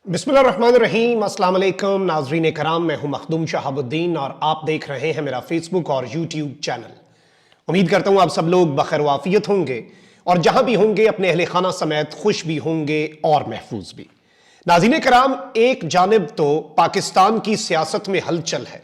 बिस्मिल्लाहिर्रहमानिर्रहीम, अस्सलाम वालेकुम नाज़रीन कराम। मैं हूं मखदूम शहाबुद्दीन और आप देख रहे हैं मेरा फेसबुक और यूट्यूब चैनल। उम्मीद करता हूं आप सब लोग बखैर वाफियत होंगे और जहां भी होंगे अपने अहले खाना समेत खुश भी होंगे और महफूज भी। नाज़रीन कराम, एक जानिब तो पाकिस्तान की सियासत में हलचल है,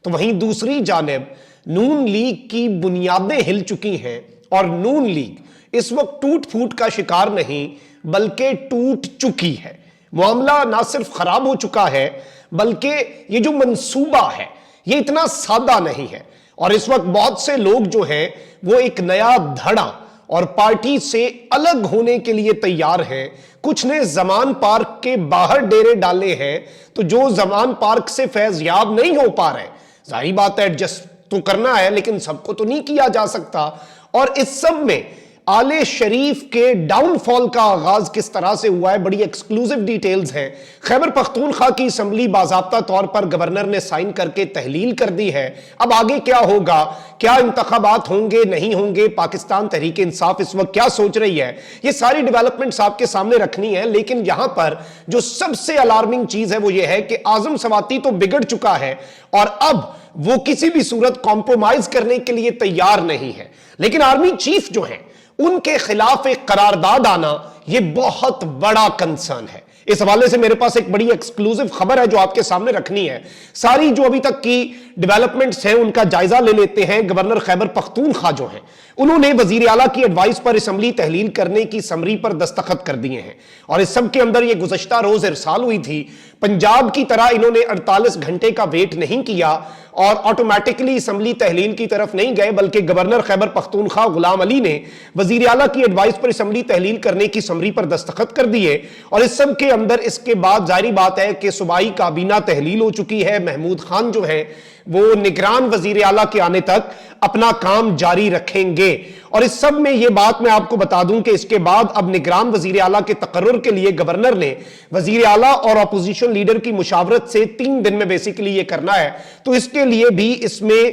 तो वहीं दूसरी जानिब नून लीग की बुनियादें हिल चुकी हैं और नून लीग इस वक्त टूट फूट का शिकार नहीं बल्कि टूट चुकी है। मामला ना सिर्फ खराब हो चुका है बल्कि ये जो मंसूबा है ये इतना सादा नहीं है और इस वक्त बहुत से लोग जो हैं वो एक नया धड़ा और पार्टी से अलग होने के लिए तैयार हैं। कुछ ने जमान पार्क के बाहर डेरे डाले हैं, तो जो जमान पार्क से फैज़याब नहीं हो पा रहे, जाहिर बात है एडजस्ट तो करना है लेकिन सबको तो नहीं किया जा सकता। और इस सब में आले शरीफ के डाउनफॉल का आगाज किस तरह से हुआ है, बड़ी एक्सक्लूसिव डिटेल्स हैं। खैबर पख्तूनख्वा की असम्बली बाज़ाब्ता तौर पर गवर्नर ने साइन करके तहलील कर दी है। अब आगे क्या होगा, क्या इंतखाबात होंगे नहीं होंगे, पाकिस्तान तहरीक इंसाफ इस वक्त क्या सोच रही है, ये सारी डेवलपमेंट्स आपके सामने रखनी है। लेकिन यहां पर जो सबसे अलार्मिंग चीज है वो ये है कि आजम सवाती तो बिगड़ चुका है और अब वो किसी भी सूरत कॉम्प्रोमाइज करने के लिए तैयार नहीं है। लेकिन आर्मी चीफ जो है उनके खिलाफ एक करारदाद आना यह बहुत बड़ा कंसर्न है। इस हवाले से मेरे पास एक बड़ी एक्सक्लूसिव खबर है जो आपके सामने रखनी है। सारी जो अभी तक की डेवलपमेंट्स हैं उनका जायजा ले लेते हैं। गवर्नर खैबर पख्तूनख्वा जो हैं उन्होंने वजीर आला की एडवाइस पर असम्बली तहलील करने की समरी पर दस्तखत कर दिए हैं और इस सब के अंदर यह गुज़श्ता रोज इरसाल हुई थी। पंजाब की तरह इन्होंने 48 घंटे का वेट नहीं किया और ऑटोमेटिकली असम्बली तहलील की तरफ नहीं गए, बल्कि गवर्नर खैबर पख्तूनख्वा गुलाम अली ने वजीर आला की एडवाइस पर असम्बली तहलील करने की समरी पर दस्तखत कर दिए। और इस सब के अंदर इसके बाद जाहिर बात है कि सूबाई काबीना तहलील हो चुकी है। महमूद खान जो है वो निगरान वजीर आला के आने तक अपना काम जारी रखेंगे। और इस सब में यह बात मैं आपको बता दूं कि इसके बाद अब निगरान वजीर आला के तकर्रुर के लिए गवर्नर ने वजीर आला और अपोजिशन लीडर की मुशावरत से 3 दिन में बेसिकली ये करना है। तो इसके लिए भी इसमें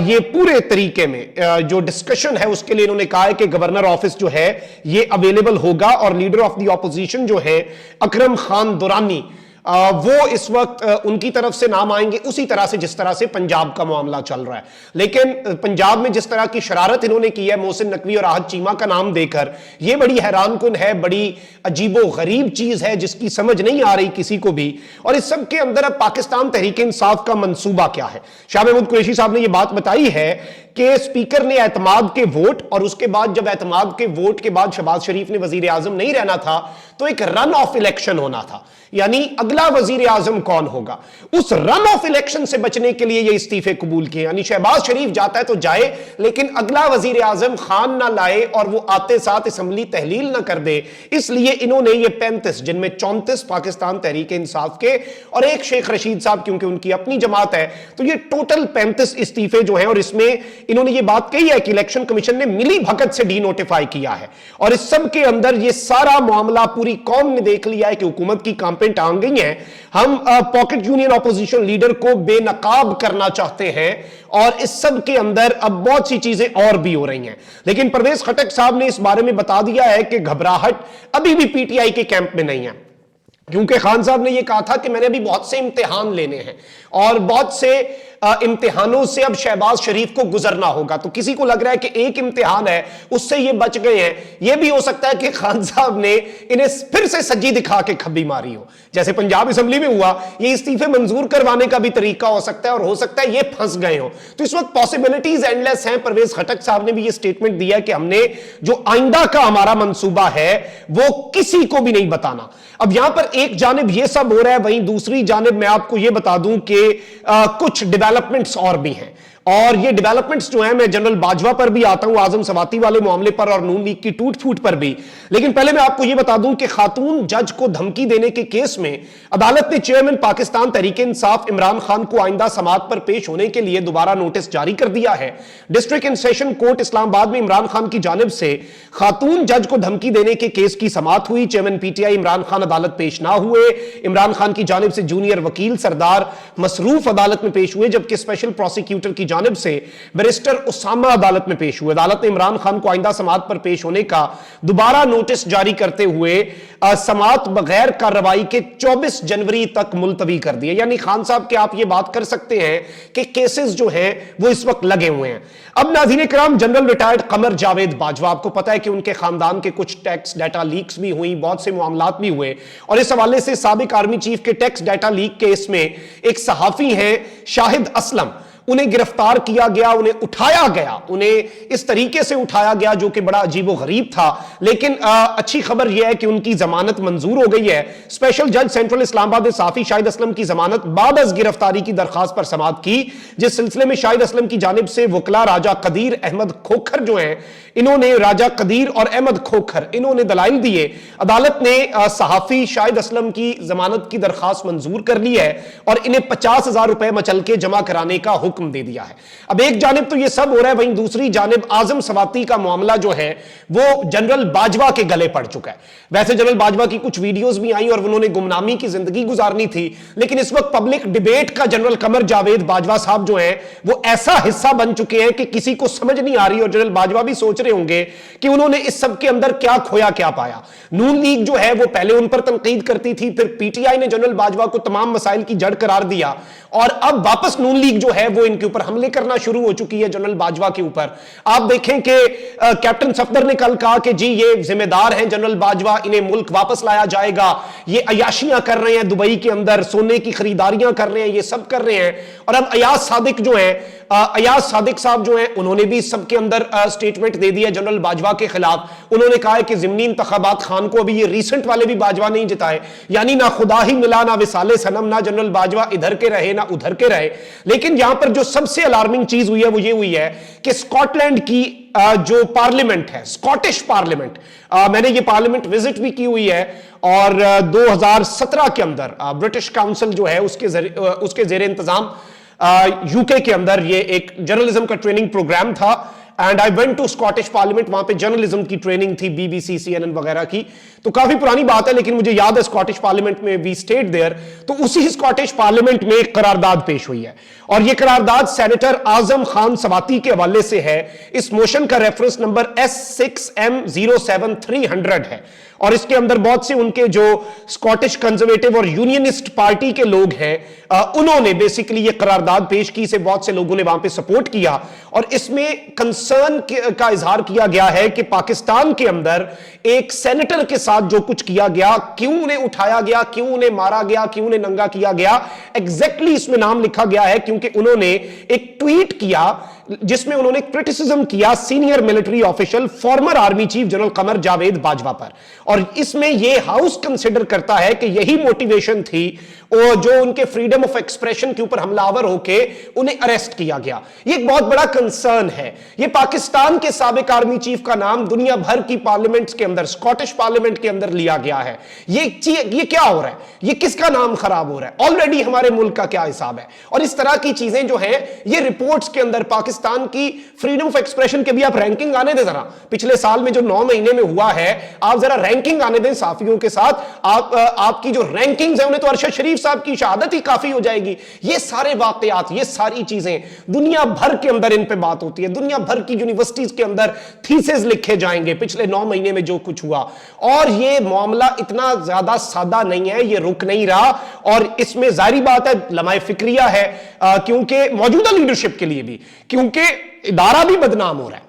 ये पूरे तरीके में जो डिस्कशन है उसके लिए इन्होंने कहा है कि गवर्नर ऑफिस जो है ये अवेलेबल होगा और लीडर ऑफ द ऑपोजिशन जो है अकरम खान दुरानी वो इस वक्त उनकी तरफ से नाम आएंगे, उसी तरह से जिस तरह से पंजाब का मामला चल रहा है। लेकिन पंजाब में जिस तरह की शरारत इन्होंने की है मोहसिन नकवी और आहद चीमा का नाम देकर, यह बड़ी हैरानकुन है, बड़ी अजीबो गरीब चीज है जिसकी समझ नहीं आ रही किसी को भी। और इस सब के अंदर अब पाकिस्तान तहरीक इंसाफ का मंसूबा क्या है। शाह महमूद कुरैशी साहब ने यह बात बताई है कि स्पीकर ने एतमाद के वोट और उसके बाद जब एतमाद के वोट के बाद शहबाज शरीफ ने वजीर आजम नहीं रहना था तो एक रन ऑफ इलेक्शन होना था, यानी अगला वजीर आजम कौन होगा। उस रन ऑफ इलेक्शन से बचने के लिए ये इस्तीफे कबूल किए, यानी शहबाज शरीफ जाता है तो जाए लेकिन अगला वजीर आजम खान ना लाए और वो आते साथ असम्बली तहलील ना कर दे। इसलिए इन्होंने ये 35 जिनमें 34 पाकिस्तान तहरीक इंसाफ के और एक शेख रशीद साहब क्योंकि उनकी अपनी जमात है, तो ये टोटल 35 इस्तीफे जो हैं। और इसमें इन्होंने ये बात कही है कि इलेक्शन कमीशन ने मिली भगत से डी नोटिफाई किया है और इस सब के अंदर ये सारा मामला पूरी कौम ने देख लिया है कि हुकूमत की कैंपेन टांग गई है। हम पॉकेट यूनियन ऑपोजिशन लीडर को बेनकाब करना चाहते हैं और इस सब के अंदर अब बहुत सी चीजें और भी हो रही हैं। लेकिन परवेज खटक साहब ने इस बारे में बता दिया है कि घबराहट अभी भी पीटीआई के कैंप में नहीं है, क्योंकि खान साहब ने यह कहा था कि मैंने अभी बहुत से इम्तिहान लेने हैं और बहुत से इम्तिहानों से अब शहबाज शरीफ को गुजरना होगा। तो किसी को लग रहा है कि एक इम्तिहान है उससे ये बच गए हैं। यह भी हो सकता है कि खान साहब ने इन्हें फिर से सज्जी दिखा के खब्बी मारी हो, जैसे पंजाब असेंबली में हुआ। ये इस्तीफे मंजूर करवाने का भी तरीका हो सकता है और हो सकता है ये फंस गए हो। तो इस वक्त पॉसिबिलिटीज एंडलेस हैं। परवेज खटक साहब ने भी ये स्टेटमेंट दिया कि हमने जो आइंदा का हमारा मंसूबा है वो किसी को भी नहीं बताना। अब यहां पर एक जानिब यह सब हो रहा है, वहीं दूसरी जानिब मैं आपको यह बता दूं कि कुछ डेवलपमेंट्स और भी हैं और ये डेवलपमेंट्स जो हैं, मैं जनरल बाजवा पर भी आता हूं, आजम सवाती वाले मामले पर और नून लीग की टूट फूट पर भी। लेकिन पहले मैं आपको यह बता दूं कि खातून जज को धमकी देने के केस में अदालत ने चेयरमैन पाकिस्तान तहरीक इंसाफ इमरान खान को आइंदा समाअत पर पेश होने के लिए दोबारा नोटिस जारी कर दिया है। District and session court Islamabad में इमरान खान की जानिब से खातून जज को धमकी देने के केस की समाअत हुई। चेयरमैन पीटीआई इमरान खान अदालत पेश ना हुए। इमरान खान की जानिब से जूनियर वकील सरदार मसरूफ अदालत में पेश हुए, जबकि स्पेशल प्रोसिक्यूटर की जानिब से बैरिस्टर उसामा अदालत में पेश हुए। अदालत ने इमरान खान को आइंदा समाअत पर पेश होने का दोबारा नोटिस जारी करते हुए समाअत बगैर कार्रवाई के 24 जनवरी तक मुलतवी कर दिया। यानी खान साहब के आप ये बात कर सकते हैं कि केसेस जो हैं वो इस वक्त लगे हुए हैं। अब नाज़रीन किराम, जनरल रिटायर्ड कमर जावेद बाजवा, आपको पता है कि उनके खानदान के कुछ टैक्स डाटा लीक्स भी हुई, बहुत से मामलात भी हुए, और इस हवाले से साबिक आर्मी चीफ के टैक्स डाटा लीक केस में एक सहाफी हैं शाहिद असलम, उन्हें गिरफ्तार किया गया, उन्हें उठाया गया, उन्हें इस तरीके से उठाया गया जो कि बड़ा अजीबो गरीब था। लेकिन अच्छी खबर यह है कि उनकी जमानत मंजूर हो गई है। स्पेशल जज सेंट्रल इस्लामाबाद ने साफी शाहिद असलम की जमानत बाद अज गिरफ्तारी की दरखास्त पर समाअत की, जिस सिलसिले में शाहिद असलम की जानिब से वकला राजा कदीर अहमद खोखर जो हैं, इन्होंने राजा कदीर और अहमद खोखर इन्होंने दलाइल दिए। अदालत ने सहाफी शाहिद असलम की जमानत की दरखास्त मंजूर कर ली है और इन्हें 50,000 रुपए मचल के जमा कराने का हुक्म दे दिया है। अब एक जानिब तो यह सब हो रहा है, वहीं दूसरी जानिब आजम सवाती का मामला जो है वो जनरल बाजवा के गले पड़ चुका है। वैसे जनरल बाजवा की कुछ वीडियोस भी आई और उन्होंने गुमनामी की जिंदगी गुजारनी थी, लेकिन इस वक्त पब्लिक डिबेट का जनरल कमर जावेद बाजवा साहब जो है वो ऐसा हिस्सा बन चुके हैं कि किसी को समझ नहीं आ रही, और जनरल बाजवा भी सोच रहे होंगे कि उन्होंने इस सब के अंदर क्या खोया क्या पाया। नून लीग जो है वो पहले उन पर तनकीद करती थी, फिर पीटीआई ने जनरल बाजवा को तमाम मसाइल की जड़ करार दिया, और अब वापस नून लीग जो है वो इनके ऊपर हमले करना शुरू हो चुकी है जनरल बाजवा के ऊपर। आप देखें कि कैप्टन सफदर ने कल कहा कि जी ये जिम्मेदार हैं जनरल बाजवा, इन्हें मुल्क वापस लाया जाएगा, ये अयाशियां कर रहे हैं दुबई के अंदर, सोने की खरीदारियां कर रहे हैं, ये सब कर रहे हैं। और अब अयाज सादिक जो है, अयाज सादिक साहब जो हैं, उन्होंने भी सब के अंदर स्टेटमेंट दे दिया जनरल बाजवा के खिलाफ। उन्होंने कहा है कि ज़िमनी इंतखाबात खान को अभी ये रीसेंट वाले भी बाजवा नहीं जिताए, यानी ना खुदा ही मिला ना विसाले सनम, ना जनरल बाजवा इधर के रहे ना उधर के रहे। लेकिन यहां पर जो सबसे अलार्मिंग चीज हुई है वो ये हुई है कि स्कॉटलैंड की जो पार्लियामेंट है, स्कॉटिश पार्लियामेंट, मैंने ये पार्लियामेंट विजिट भी की हुई है, और 2017 के अंदर ब्रिटिश काउंसिल जो है उसके जेर इंतजाम यूके के अंदर ये एक जर्नलिज्म का ट्रेनिंग प्रोग्राम था, and I went to Scottish parliament. वहां पे जर्नलिज्म की ट्रेनिंग थी, बीबीसी CNN वगैरह की, तो काफी पुरानी बात है, लेकिन मुझे याद है स्कॉटिश पार्लियामेंट में वी स्टेड देयर। तो उसी स्कॉटिश पार्लियामेंट में एक करारदाद पेश हुई है, और यह करारदाद सेनेटर आजम खान सवाती के हवाले से है। इस मोशन का रेफरेंस नंबर S6M07300 है, और इसके अंदर बहुत से उनके जो स्कॉटिश कंजर्वेटिव और यूनियनिस्ट पार्टी के लोग हैं उन्होंने बेसिकली ये करारदाद पेश की, इसे बहुत से लोगों ने वहां पे सपोर्ट किया, और इसमें कंसर्न का इजहार किया गया है कि पाकिस्तान के अंदर एक सेनेटर के साथ जो कुछ किया गया, क्यों उन्हें उठाया गया, क्यों उन्हें मारा गया, क्यों उन्हें नंगा किया गया, एग्जैक्टली इसमें नाम लिखा गया है क्योंकि उन्होंने एक ट्वीट किया जिसमें उन्होंने क्रिटिसिज्म किया senior military official former army chief general Qamar Javed Bajwa पर, और इसमें यह हाउस कंसिडर करता है कि यही मोटिवेशन थी जो उनके फ्रीडम ऑफ एक्सप्रेशन के ऊपर हमलावर होके उन्हें अरेस्ट किया गया। यह एक बहुत बड़ा कंसर्न है। यह पाकिस्तान के साबिक आर्मी चीफ का नाम दुनिया भर की पार्लियामेंट्स के अंदर, स्कॉटिश पार्लियामेंट के अंदर लिया गया है। ये क्या हो रहा है, ये किसका नाम खराब हो रहा है, ऑलरेडी हमारे मुल्क का क्या हिसाब है। और इस तरह की चीजें जो है ये रिपोर्ट्स के अंदर पाकिस्तान की फ्रीडम ऑफ एक्सप्रेशन के भी आप रैंकिंग आने दें, जरा पिछले साल में जो 9 महीने में हुआ है, आप जरा रैंकिंग आने दें साफियों के साथ। आपकी जो रैंकिंग्स है उन्हें तो अरशद शरीफ साहब की शहादत ही काफी हो जाएगी। ये सारे वाकयात, ये सारी चीजें दुनिया भर के अंदर इन पे बात होती है, दुनिया भर की यूनिवर्सिटीज के अंदर थीसिस लिखे जाएंगे पिछले 9 महीने में जो कुछ हुआ। और ये मामला इतना ज्यादा सादा नहीं है, ये रुक नहीं रहा, और इसमें जाहिर बात है लम्हाए फिक्रिया है, क्योंकि मौजूदा लीडरशिप के लिए भी, क्योंकि इदारा भी बदनाम हो रहा है।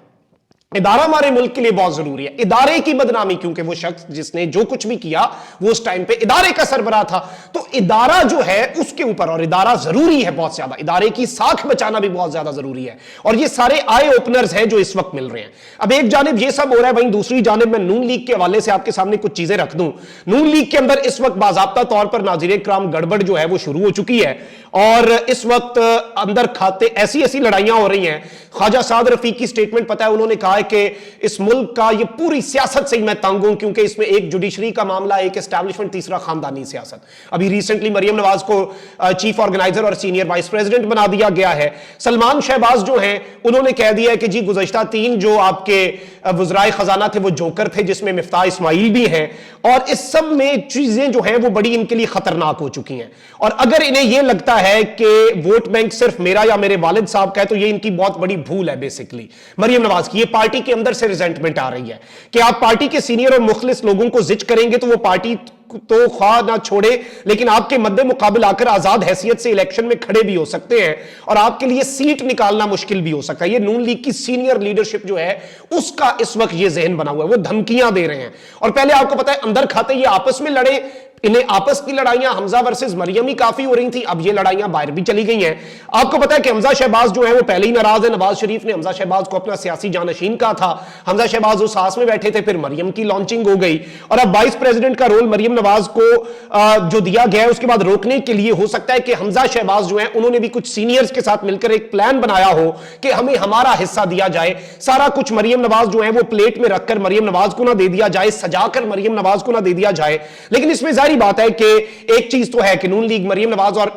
इदारा हमारे मुल्क के लिए बहुत जरूरी है। इदारे की बदनामी, क्योंकि वो शख्स जिसने जो कुछ भी किया वो उस टाइम पे इदारे का सरबराह था, तो इदारा जो है उसके ऊपर, और इदारा जरूरी है बहुत ज्यादा, इदारे की साख बचाना भी बहुत ज्यादा जरूरी है। और ये सारे आई ओपनर्स हैं जो इस वक्त मिल रहे हैं। अब एक जानिब ये सब हो रहा है, वहीं दूसरी जानिब मैं नून लीग के हवाले से आपके सामने कुछ चीजें रख दूं। नून लीग के अंदर इस वक्त बाज़ाब्ता तौर पर नाज़िर कराम गड़बड़ जो है वो शुरू हो चुकी है, और इस वक्त अंदर खाते ऐसी लड़ाइयां हो रही हैं। ख्वाजा साद रफीक की स्टेटमेंट पता है, उन्होंने कहा है कि इस मुल्क का ये पूरी सियासत से ही मैं तंग हूं, क्योंकि इसमें एक जुडिशरी का मामला, एक एस्टैब्लिशमेंट, तीसरा खानदानी सियासत। अभी रिसेंटली मरियम नवाज को चीफ ऑर्गेनाइजर और सीनियर वाइस प्रेसिडेंट बना दिया गया है। सलमान शहबाज जो हैं उन्होंने कह दिया है कि जी गुज़श्ता 3 जो आपके वज़राए खजाना थे वो जोकर थे, जिसमें मिफ्ताह इस्माइल भी हैं, और इस सब में चीजें जो हैं वो बड़ी इनके लिए खतरनाक हो चुकी हैं। और अगर इन्हें यह लगता है कि वोट बैंक सिर्फ मेरा या मेरे वालिद साहब का है तो ये इनकी बहुत बड़ी भूल है। बेसिकली मरियम नवाज की ये पार्टी के अंदर से रिजेंटमेंट आ रही है कि आप पार्टी के सीनियर और मुखलिस लोगों को जिच करेंगे तो वो पार्टी तो ख्वाह ना छोड़े, लेकिन आपके मद्दे मुकाबिल आकर आजाद हैसियत से इलेक्शन में खड़े भी हो सकते हैं और आपके लिए सीट निकालना मुश्किल भी हो सकता है। ये नून लीग की सीनियर लीडरशिप जो है उसका इस वक्त ये जहन बना हुआ है, वो धमकियां दे रहे हैं। और पहले आपको पता है अंदर खाते ये आपस में लड़े, इन्हें आपस की लड़ाइयां हमजा वर्सेस मरियम ही काफी हो रही थी, अब ये लड़ाइयां बाहर भी चली गई हैं। आपको पता है कि हमजा शहबाज जो है वो पहले ही नाराज है। नवाज शरीफ ने हमजा शहबाज को अपना सियासी जानशीन कहा था, हमजा शहबाज उस सास में बैठे थे, फिर मरियम की लॉन्चिंग हो गई और अब वाइस प्रेसिडेंट का रोल मरियम नवाज को जो दिया गया है उसके बाद रोकने के लिए हो सकता है कि हमजा शहबाज जो है उन्होंने भी कुछ सीनियर्स के साथ मिलकर एक प्लान बनाया हो कि हमें हमारा हिस्सा दिया जाए, सारा कुछ मरियम नवाज जो है वो प्लेट में रखकर मरियम नवाज को ना दे दिया जाए, सजाकर मरियम नवाज को ना दे दिया जाए। लेकिन इसमें जाहिर बात है कि एक चीज तो है कि नून लीग मरियम नवाज और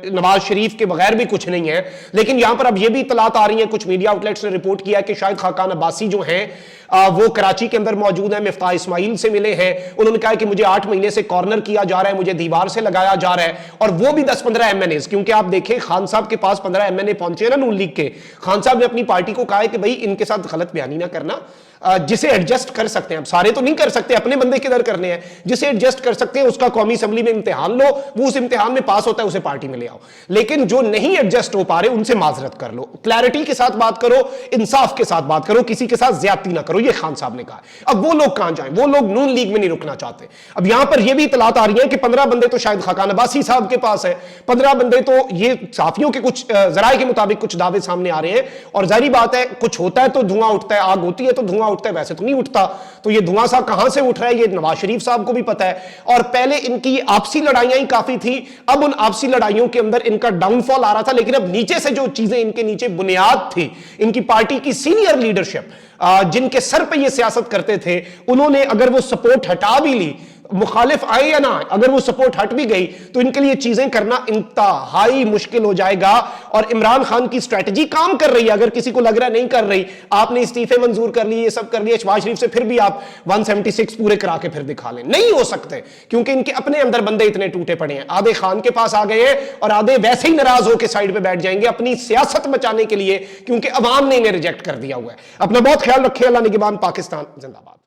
नवाज शरीफ के बगैर भी कुछ नहीं है, लेकिन यहां पर अब यह भी इतलात आ रही है, कुछ मीडिया आउटलेट्स ने रिपोर्ट किया है कि शायद खाकान अब्बासी जो हैं वो कराची के अंदर मौजूद है, मिफ्ताह इस्माइल से मिले हैं। उन्होंने कहा कि मुझे 8 महीने से कॉर्नर किया जा रहा है, मुझे दीवार से लगाया जा रहा है, और वो भी 10-15 एमएनए, क्योंकि आप देखें खान साहब के पास 15 एमएनए पहुंचे ना नून लीग के। खान साहब ने अपनी पार्टी को कहा है कि भाई इनके साथ गलत बयानी ना करना, जिसे एडजस्ट कर सकते हैं, अब सारे तो नहीं कर सकते, अपने बंदे किधर करने हैं, जिसे एडजस्ट कर सकते हैं उसका कौमी असेंबली में इम्तिहान लो, वो उस इम्तिहान में पास होता है उसे पार्टी में ले आओ, लेकिन जो नहीं एडजस्ट हो पा रहे उनसे माजरत कर लो, क्लैरिटी के साथ बात करो, इंसाफ के साथ बात करो, किसी के साथ ज्यादती ना करो, ये खान साहब ने कहा। अब वो लोग कहां जाएं, वो लोग नून लीग में नहीं रुकना चाहते। अब यहां पर यह भी इतलात आ रही है कि 15 बंदे तो शायद खाकान अब्बासी साहब के पास है, 15 बंदे तो ये साफियों के कुछ जराये के मुताबिक कुछ दावे सामने आ रहे हैं, और जाहिर बात है कुछ होता है तो धुआं उठता है, आग होती है तो धुआं उठता है, वैसे तो नहीं उठता। तो ये धुआं सा कहां से उठ रहा है ये नवाज शरीफ साहब को भी पता है। और पहले इनकी आपसी लड़ाइयां ही काफी थी, अब उन आपसी लड़ाइयों के अंदर इनका डाउनफॉल आ रहा था, लेकिन अब नीचे से जो चीजें इनके नीचे बुनियाद थी, इनकी पार्टी की सीनियर लीडरशिप जिनके सर पे ये सियासत करते थे, उन्होंने अगर वो सपोर्ट हटा भी ली, मुखालिफ आए या ना, अगर वो सपोर्ट हट भी गई तो इनके लिए चीजें करना इंतहाई मुश्किल हो जाएगा। और इमरान खान की स्ट्रेटजी काम कर रही है, अगर किसी को लग रहा है नहीं कर रही, आपने इस्तीफे मंजूर कर लिए, ये सब कर लिया शहबाज शरीफ से, फिर भी आप 176 पूरे करा के फिर दिखा लें, नहीं हो सकते, क्योंकि इनके अपने अंदर बंदे इतने टूटे पड़े हैं। आधे खान के पास आ गए हैं और आधे वैसे ही नाराज होकर साइड पे बैठ जाएंगे अपनी सियासत बचाने के लिए, क्योंकि अवाम ने इन्हें रिजेक्ट कर दिया हुआ है। अपना बहुत ख्याल रखें। अल्लाह निगहबान। पाकिस्तान जिंदाबाद।